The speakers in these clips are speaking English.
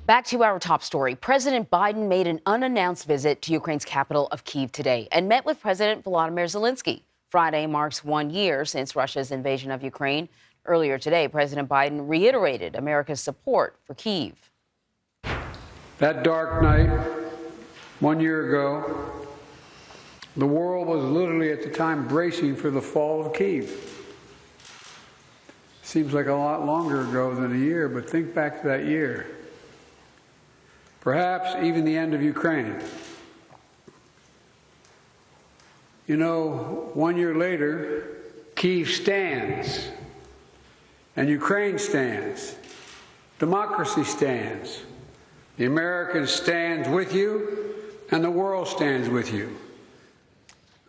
Back to our top story. President Biden made an unannounced visit to Ukraine's capital of Kyiv today and met with President Volodymyr Zelensky. Friday marks 1 year since Russia's invasion of Ukraine. Earlier today, President Biden reiterated America's support for Kyiv. That dark night, 1 year ago, the world was literally at the time bracing for the fall of Kyiv. Seems like a lot longer ago than a year, but think back to that year. Perhaps even the end of Ukraine. You know, 1 year later, Kyiv stands, and Ukraine stands. Democracy stands. The Americans stand with you, and the world stands with you.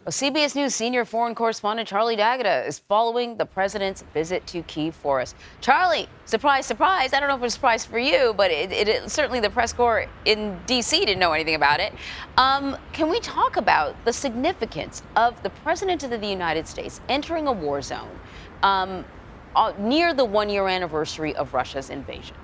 Well, CBS News senior foreign correspondent Charlie Dagada is following the president's visit to Kyiv for us. Charlie, surprise, surprise. I don't know if it was a surprise for you, but it certainly the press corps in D.C. didn't know anything about it. Can we talk about the significance of the president of the United States entering a war zone near the 1 year anniversary of Russia's invasion?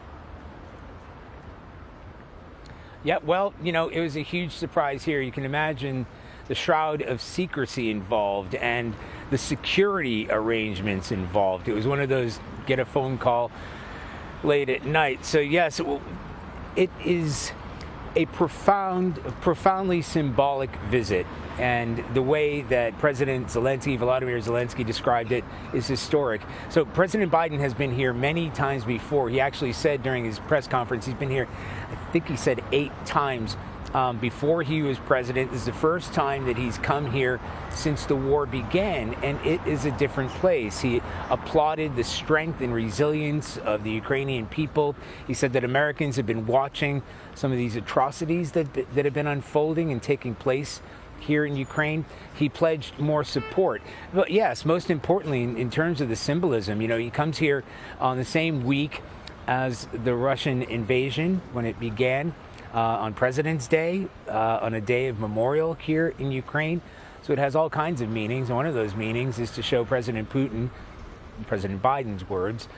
Yeah, well, you know, it was a huge surprise here. You can imagine the shroud of secrecy involved and the security arrangements involved. It was one of those get a phone call late at night. So yes, it is a profoundly symbolic visit. And the way that President Volodymyr Zelensky described it is historic. So President Biden has been here many times before. He actually said during his press conference, he's been here, I think he said 8 times before he was president. This is the first time that he's come here since the war began, and it is a different place. He applauded the strength and resilience of the Ukrainian people. He said that Americans have been watching some of these atrocities that have been unfolding and taking place here in Ukraine. He pledged more support. But yes, most importantly, in terms of the symbolism, you know, he comes here on the same week as the Russian invasion when it began. On President's Day, on a day of memorial here in Ukraine. So it has all kinds of meanings. And one of those meanings is to show President Putin, President Biden's words,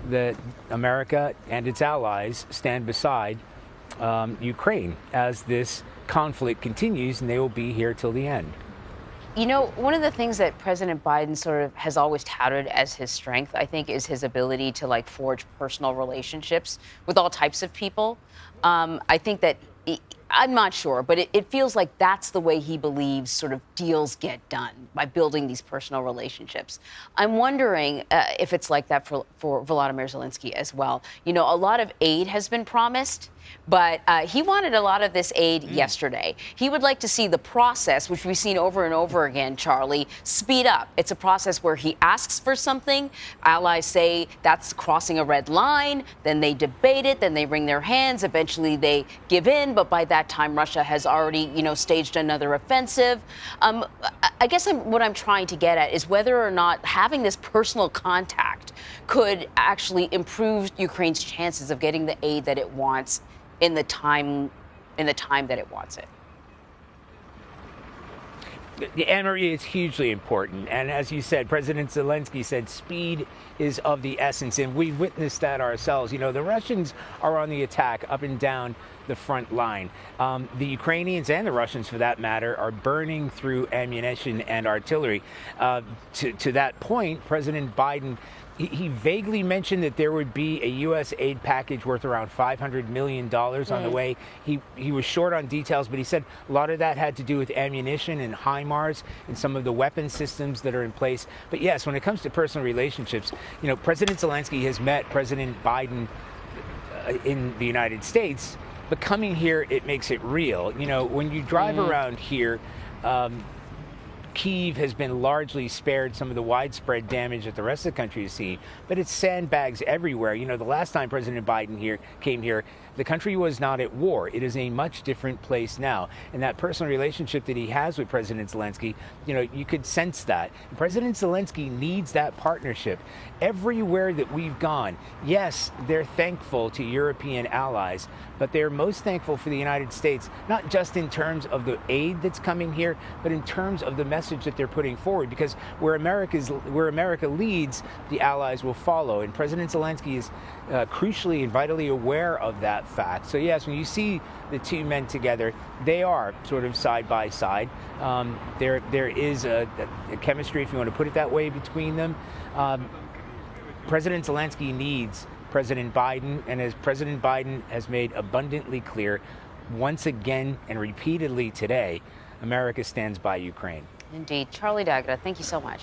that America and its allies stand beside Ukraine as this conflict continues, and they will be here till the end. You know, one of the things that President Biden sort of has always touted as his strength, I think, is his ability to forge personal relationships with all types of people. I think that I'm not sure, but it feels like that's the way he believes sort of deals get done, by building these personal relationships. I'm wondering if it's like that for Volodymyr Zelensky as well. You know, a lot of aid has been promised, but he wanted a lot of this aid yesterday. He would like to see the process, which we've seen over and over again, Charlie, speed up. It's a process where he asks for something. Allies say that's crossing a red line. Then they debate it. Then they wring their hands. Eventually they give in. But by that time, Russia has already, staged another offensive. I guess what I'm trying to get at is whether or not having this personal contact could actually improve Ukraine's chances of getting the aid that it wants in the time that it wants it. Anne-Marie, it's hugely important. And as you said, President Zelensky said speed is of the essence. And we've witnessed that ourselves. You know, the Russians are on the attack up and down the front line. The Ukrainians and the Russians, for that matter, are burning through ammunition and artillery. To that point, President Biden, he vaguely mentioned that there would be a U.S. aid package worth around $500 million on the way. He was short on details, but he said a lot of that had to do with ammunition and HIMARS and some of the weapon systems that are in place. But yes, when it comes to personal relationships, President Zelensky has met President Biden in the United States, but coming here, it makes it real. When you drive around here, Kyiv has been largely spared some of the widespread damage that the rest of the country has seen, but it's sandbags everywhere. The last time President Biden came here, the country was not at war. It is a much different place now. And that personal relationship that he has with President Zelensky, you could sense that. And President Zelensky needs that partnership. Everywhere that we've gone, yes, they're thankful to European allies, but they're most thankful for the United States, not just in terms of the aid that's coming here, but in terms of the message message that they're putting forward, because where America leads, the allies will follow. And President Zelensky is crucially and vitally aware of that fact. So yes, when you see the two men together, they are sort of side by side. There is a chemistry, if you want to put it that way, between them. President Zelensky needs President Biden, and as President Biden has made abundantly clear once again and repeatedly today, America stands by Ukraine. Indeed. Charlie Dagada, thank you so much.